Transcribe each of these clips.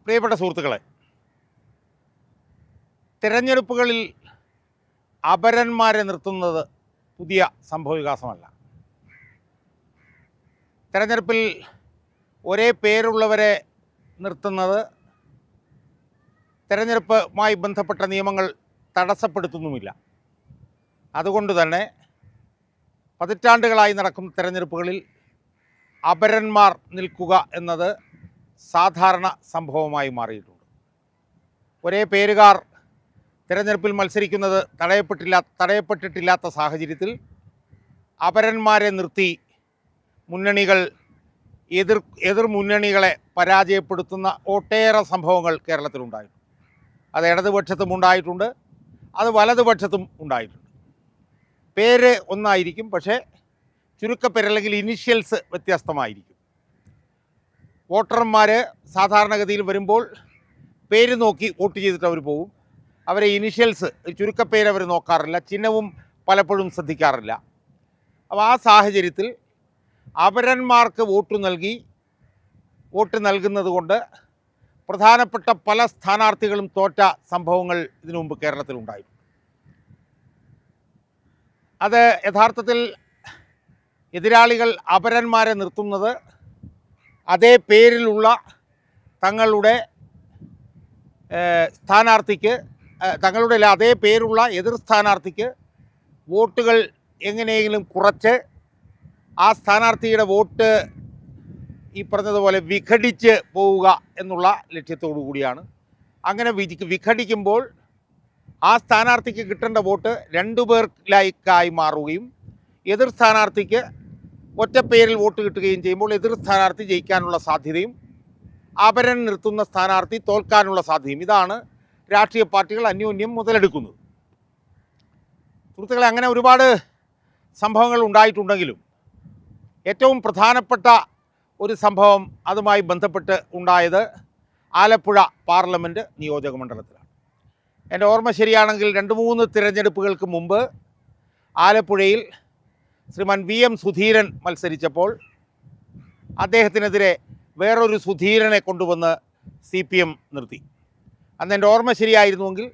പ്രിയപ്പെട്ട സുഹൃത്തുക്കളെ, തിരഞ്ഞെടുപ്പുകളിൽ അപരന്മാരെ നിർത്തുന്നത് പുതിയ സംഭവവികാസമല്ല. തിരഞ്ഞെടുപ്പിൽ ഒരേ പേരുള്ളവരെ നിർത്തുന്നത് തിരഞ്ഞെടുപ്പുമായി ബന്ധപ്പെട്ട നിയമങ്ങൾ തടസ്സപ്പെടുത്തുന്നുമില്ല. അതുകൊണ്ട് തന്നെ പതിറ്റാണ്ടുകളായി നടക്കുന്ന തിരഞ്ഞെടുപ്പുകളിൽ അപരന്മാർ നിൽക്കുക എന്നത് സാധാരണ സംഭവമായി മാറിയിട്ടുണ്ട്. ഒരേ പേരുകാർ തിരഞ്ഞെടുപ്പിൽ മത്സരിക്കുന്നത് തടയപ്പെട്ടിട്ടില്ലാത്ത സാഹചര്യത്തിൽ അപരന്മാരെ നിർത്തി മുന്നണികൾ എതിർ മുന്നണികളെ പരാജയപ്പെടുത്തുന്ന ഒട്ടേറെ സംഭവങ്ങൾ കേരളത്തിലുണ്ടായിട്ടുണ്ട്. അത് ഇടതുപക്ഷത്തും ഉണ്ടായിട്ടുണ്ട്, അത് വലതുപക്ഷത്തും ഉണ്ടായിട്ടുണ്ട്. പേര് ഒന്നായിരിക്കും, പക്ഷേ ചുരുക്കപ്പേര് അല്ലെങ്കിൽ ഇനിഷ്യൽസ് വ്യത്യസ്തമായിരിക്കും. വോട്ടർമാർ സാധാരണഗതിയിൽ വരുമ്പോൾ പേര് നോക്കി വോട്ട് ചെയ്തിട്ട് അവർ പോകും. അവരെ ഇനിഷ്യൽസ് ചുരുക്കപ്പേര് അവർ നോക്കാറില്ല, ചിഹ്നവും പലപ്പോഴും ശ്രദ്ധിക്കാറില്ല. അപ്പോൾ ആ സാഹചര്യത്തിൽ അപരന്മാർക്ക് വോട്ട് നൽകുന്നത് കൊണ്ട് പ്രധാനപ്പെട്ട പല സ്ഥാനാർത്ഥികളും തോറ്റ സംഭവങ്ങൾ ഇതിനു മുമ്പ് കേരളത്തിലുണ്ടായി. അത് യഥാർത്ഥത്തിൽ എതിരാളികൾ അപരന്മാരെ നിർത്തുന്നത് അതേ പേരിലുള്ള തങ്ങളുടെ സ്ഥാനാർത്ഥിക്ക് അതേ പേരുള്ള എതിർ സ്ഥാനാർത്ഥിക്ക് വോട്ടുകൾ എങ്ങനെയെങ്കിലും കുറച്ച് ആ സ്ഥാനാർത്ഥിയുടെ വോട്ട് ഈ പറഞ്ഞതുപോലെ വിഘടിച്ച് പോവുക എന്നുള്ള ലക്ഷ്യത്തോടു കൂടിയാണ്. അങ്ങനെ വിഘടിക്കുമ്പോൾ ആ സ്ഥാനാർത്ഥിക്ക് കിട്ടേണ്ട വോട്ട് രണ്ടു പേർക്കായി മാറുകയും എതിർ സ്ഥാനാർത്ഥിക്ക് ഒറ്റപ്പേരിൽ വോട്ട് കിട്ടുകയും ചെയ്യുമ്പോൾ എതിർ സ്ഥാനാർത്ഥി ജയിക്കാനുള്ള സാധ്യതയും അപരൻ നിർത്തുന്ന സ്ഥാനാർത്ഥി തോൽക്കാനുള്ള സാധ്യതയും, ഇതാണ് രാഷ്ട്രീയ പാർട്ടികൾ അന്യോന്യം മുതലെടുക്കുന്നത്. സുഹൃത്തുക്കളെ, അങ്ങനെ ഒരുപാട് സംഭവങ്ങൾ ഉണ്ടായിട്ടുണ്ടെങ്കിലും ഏറ്റവും പ്രധാനപ്പെട്ട ഒരു സംഭവം അതുമായി ബന്ധപ്പെട്ട് ഉണ്ടായത് ആലപ്പുഴ പാർലമെൻറ്റ് നിയോജക മണ്ഡലത്തിലാണ്. എൻ്റെ ഓർമ്മ ശരിയാണെങ്കിൽ 2-3 തിരഞ്ഞെടുപ്പുകൾക്ക് മുമ്പ് ആലപ്പുഴയിൽ ശ്രീമാൻ VM സുധീരൻ മത്സരിച്ചപ്പോൾ അദ്ദേഹത്തിനെതിരെ വേറൊരു സുധീരനെ കൊണ്ടുവന്ന് CPM നിർത്തി. അന്ന് എൻ്റെ ഓർമ്മ ശരിയായിരുന്നുവെങ്കിൽ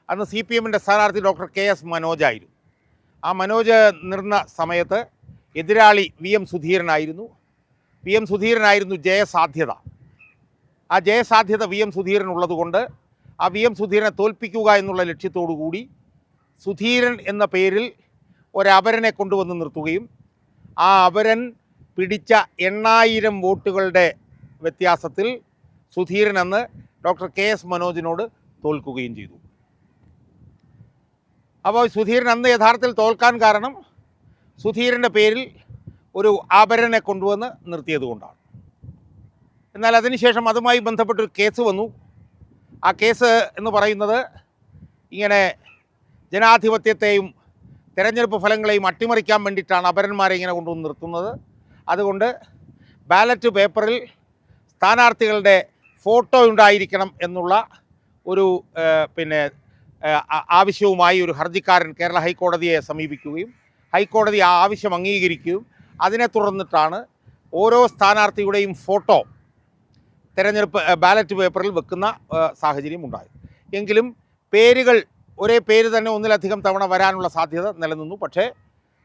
അന്ന് CPMൻ്റെ സ്ഥാനാർത്ഥി ഡോക്ടർ KS മനോജായിരുന്നു. ആ മനോജ് നിർന്ന സമയത്ത് എതിരാളി VM സുധീരനായിരുന്നു. VM സുധീരനായിരുന്നു ജയസാധ്യത. ആ ജയസാധ്യത VM സുധീരൻ ഉള്ളതുകൊണ്ട് ആ VM സുധീരനെ തോൽപ്പിക്കുക എന്നുള്ള ലക്ഷ്യത്തോടു കൂടി സുധീരൻ എന്ന പേരിൽ ഒരപരനെ കൊണ്ടുവന്ന് നിർത്തുകയും ആ അപരൻ പിടിച്ച 8000 വോട്ടുകളുടെ വ്യത്യാസത്തിൽ സുധീരൻ അന്ന് ഡോക്ടർ KS മനോജിനോട് തോൽക്കുകയും ചെയ്തു. അപ്പോൾ സുധീരൻ അന്ന് യഥാർത്ഥത്തിൽ തോൽക്കാൻ കാരണം സുധീരൻ്റെ പേരിൽ ഒരു അപരനെ കൊണ്ടുവന്ന് നിർത്തിയത് കൊണ്ടാണ്. എന്നാൽ അതിനുശേഷം അതുമായി ബന്ധപ്പെട്ടൊരു കേസ് വന്നു. ആ കേസ് എന്ന് പറയുന്നത് ഇങ്ങനെ ജനാധിപത്യത്തെയും തിരഞ്ഞെടുപ്പ് ഫലങ്ങളെയും അട്ടിമറിക്കാൻ വേണ്ടിയിട്ടാണ് അപരന്മാരെ ഇങ്ങനെ കൊണ്ടുവന്ന് നിർത്തുന്നത്. അതുകൊണ്ട് ബാലറ്റ് പേപ്പറിൽ സ്ഥാനാർത്ഥികളുടെ ഫോട്ടോ ഉണ്ടായിരിക്കണം എന്നുള്ള ഒരു ആവശ്യവുമായി ഒരു ഹർജിക്കാരൻ കേരള ഹൈക്കോടതിയെ സമീപിക്കുകയും ഹൈക്കോടതി ആ ആവശ്യം അംഗീകരിക്കുകയും അതിനെ തുടർന്നിട്ടാണ് ഓരോ സ്ഥാനാർത്ഥിയുടെയും ഫോട്ടോ തിരഞ്ഞെടുപ്പ് ബാലറ്റ് പേപ്പറിൽ വെക്കുന്ന സാഹചര്യം ഉണ്ടായത്. എങ്കിലും പേരുകൾ ഒരേ പേര് തന്നെ ഒന്നിലധികം തവണ വരാനുള്ള സാധ്യത നിലനിന്നു. പക്ഷേ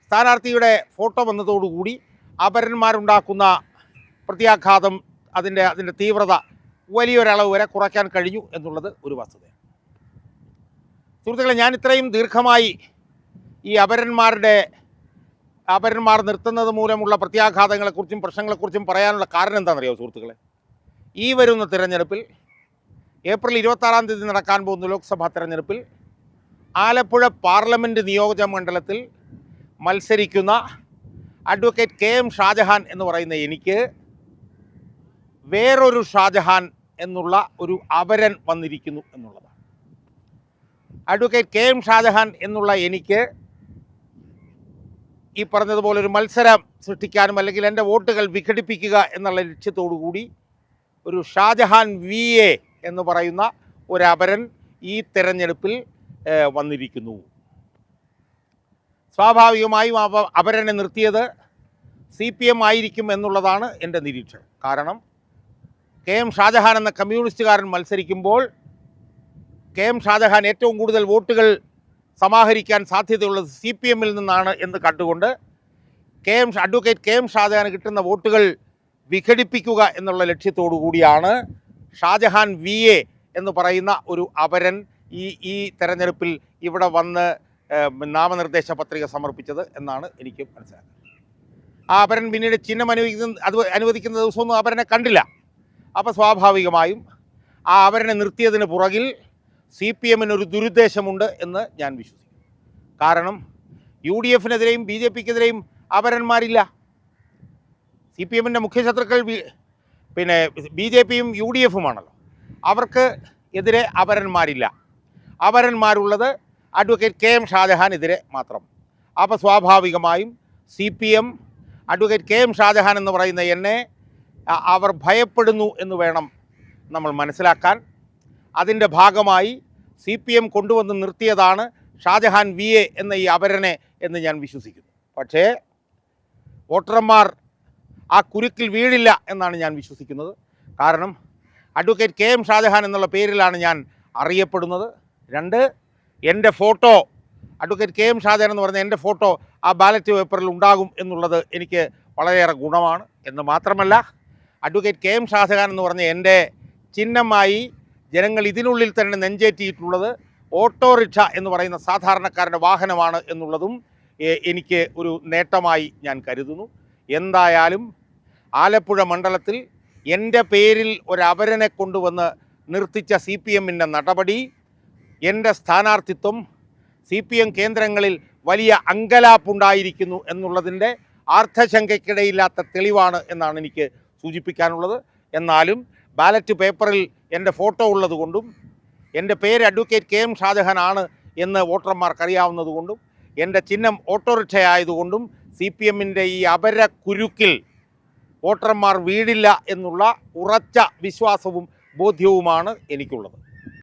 സ്ഥാനാർത്ഥിയുടെ ഫോട്ടോ വന്നതോടുകൂടി അപരന്മാരുണ്ടാക്കുന്ന പ്രത്യാഘാതം, അതിൻ്റെ തീവ്രത വലിയൊരളവ് വരെ കുറയ്ക്കാൻ കഴിഞ്ഞു എന്നുള്ളത് ഒരു വസ്തുതയാണ്. സുഹൃത്തുക്കളെ, ഞാൻ ഇത്രയും ദീർഘമായി ഈ അപരന്മാർ നിർത്തുന്നത് മൂലമുള്ള പ്രത്യാഘാതങ്ങളെക്കുറിച്ചും പ്രശ്നങ്ങളെക്കുറിച്ചും പറയാനുള്ള കാരണം എന്താണെന്നറിയാമോ സുഹൃത്തുക്കളെ? ഈ വരുന്ന തിരഞ്ഞെടുപ്പിൽ ഏപ്രിൽ 26-ാം തീയതി നടക്കാൻ പോകുന്ന ലോക്സഭാ തിരഞ്ഞെടുപ്പിൽ ആലപ്പുഴ പാർലമെൻറ്റ് നിയോജക മണ്ഡലത്തിൽ മത്സരിക്കുന്ന അഡ്വക്കേറ്റ് KM ഷാജഹാൻ എന്ന് പറയുന്ന എനിക്ക് വേറൊരു ഷാജഹാൻ എന്നുള്ള ഒരു അപരൻ വന്നിരിക്കുന്നു എന്നുള്ളതാണ്. അഡ്വക്കേറ്റ് KM ഷാജഹാൻ എന്നുള്ള എനിക്ക് ഈ പറഞ്ഞതുപോലെ ഒരു മത്സരം സൃഷ്ടിക്കാനും അല്ലെങ്കിൽ എൻ്റെ വോട്ടുകൾ വിഘടിപ്പിക്കുക എന്നുള്ള ലക്ഷ്യത്തോടു കൂടി ഒരു ഷാജഹാൻ VA എന്ന് പറയുന്ന ഒരു അപരൻ ഈ തിരഞ്ഞെടുപ്പിൽ വന്നിരിക്കുന്നു. സ്വാഭാവികമായും അപരനെ നിർത്തിയത് CPM ആയിരിക്കും എന്നുള്ളതാണ് എൻ്റെ നിരീക്ഷണം. കാരണം കെ എം ഷാജഹാൻ എന്ന കമ്മ്യൂണിസ്റ്റുകാരൻ മത്സരിക്കുമ്പോൾ കെ എം ഷാജഹാൻ ഏറ്റവും കൂടുതൽ വോട്ടുകൾ സമാഹരിക്കാൻ സാധ്യതയുള്ളത് CPM-ൽ നിന്നാണ് എന്ന് കണ്ടുകൊണ്ട് അഡ്വക്കേറ്റ് കെ എം ഷാജഹാന് കിട്ടുന്ന വോട്ടുകൾ വിഘടിപ്പിക്കുക എന്നുള്ള ലക്ഷ്യത്തോടു കൂടിയാണ് ഷാജഹാൻ VA എന്ന് പറയുന്ന ഒരു അപരൻ ഈ തെരഞ്ഞെടുപ്പിൽ ഇവിടെ വന്ന് നാമനിർദ്ദേശ പത്രിക സമർപ്പിച്ചത് എന്നാണ് എനിക്ക് മനസ്സിലാക്കുന്നത്. ആ അപരൻ പിന്നീട് ചിഹ്നം അനുവദിക്കുന്ന ദിവസമൊന്നും അപരനെ കണ്ടില്ല. അപ്പോൾ സ്വാഭാവികമായും ആ അപരനെ നിർത്തിയതിന് പുറകിൽ CPM-ന് ഒരു ദുരുദ്ദേശമുണ്ട് എന്ന് ഞാൻ വിശ്വസിക്കുന്നു. കാരണം UDF-നെതിരെയും BJP-ക്കെതിരെയും അപരന്മാരില്ല. CPM-ൻ്റെ മുഖ്യ ശത്രുക്കൾ പിന്നെ BJP-യും UDF-ഉമാണല്ലോ. അവർക്ക് എതിരെ അപരന്മാരില്ല. അപരന്മാരുള്ളത് അഡ്വക്കേറ്റ് കെ എം ഷാജഹാനെതിരെ മാത്രം. അപ്പോൾ സ്വാഭാവികമായും CPM advocate K M Shajahan എന്ന് പറയുന്ന എന്നെ അവർ ഭയപ്പെടുന്നു എന്ന് വേണം നമ്മൾ മനസ്സിലാക്കാൻ. അതിൻ്റെ ഭാഗമായി CPM കൊണ്ടുവന്ന് നിർത്തിയതാണ് ഷാജഹാൻ VA എന്ന ഈ അപരനെ എന്ന് ഞാൻ വിശ്വസിക്കുന്നു. പക്ഷേ വോട്ടർമാർ ആ കുരുക്കിൽ വീഴില്ല എന്നാണ് ഞാൻ വിശ്വസിക്കുന്നത്. കാരണം അഡ്വക്കേറ്റ് കെ എം ഷാജഹാൻ എന്നുള്ള പേരിലാണ് ഞാൻ അറിയപ്പെടുന്നത്. 2, എൻ്റെ photo advocate K M Shajahan എന്ന് പറഞ്ഞ എൻ്റെ ഫോട്ടോ ആ ബാലറ്റ് പേപ്പറിൽ ഉണ്ടാകും എന്നുള്ളത് എനിക്ക് വളരെയേറെ ഗുണമാണ്. എന്ന് മാത്രമല്ല അഡ്വക്കേറ്റ് കെ എം ഷാജഹാൻ എന്ന് പറഞ്ഞ എൻ്റെ ചിഹ്നമായി ജനങ്ങൾ ഇതിനുള്ളിൽ തന്നെ നെഞ്ചേറ്റിയിട്ടുള്ളത് ഓട്ടോറിക്ഷ എന്ന് പറയുന്ന സാധാരണക്കാരൻ്റെ വാഹനമാണ് എന്നുള്ളതും എനിക്ക് ഒരു നേട്ടമായി ഞാൻ കരുതുന്നു. എന്തായാലും ആലപ്പുഴ മണ്ഡലത്തിൽ എൻ്റെ പേരിൽ ഒരു അപരനെ കൊണ്ടുവന്ന് നിർത്തിച്ച CPM-ൻ്റെ നടപടി എൻ്റെ സ്ഥാനാർത്ഥിത്വം CPM കേന്ദ്രങ്ങളിൽ വലിയ അങ്കലാപ്പുണ്ടായിരിക്കുന്നു എന്നുള്ളതിൻ്റെ അർത്ഥശങ്കയ്ക്കിടയില്ലാത്ത തെളിവാണ് എന്നാണ് എനിക്ക് സൂചിപ്പിക്കാനുള്ളത്. എന്നാലും ബാലറ്റ് പേപ്പറിൽ എൻ്റെ ഫോട്ടോ ഉള്ളതുകൊണ്ടും എൻ്റെ പേര് അഡ്വക്കേറ്റ് കെ എം ഷാജഹാൻ ആണ് എന്ന് വോട്ടർമാർക്കറിയാവുന്നതുകൊണ്ടും എൻ്റെ ചിഹ്നം ഓട്ടോറിക്ഷ ആയതുകൊണ്ടും CPM-ൻ്റെ ഈ അപര കുരുക്കിൽ വോട്ടർമാർ വീഴില്ല എന്നുള്ള ഉറച്ച വിശ്വാസവും ബോധ്യവുമാണ് എനിക്കുള്ളത്.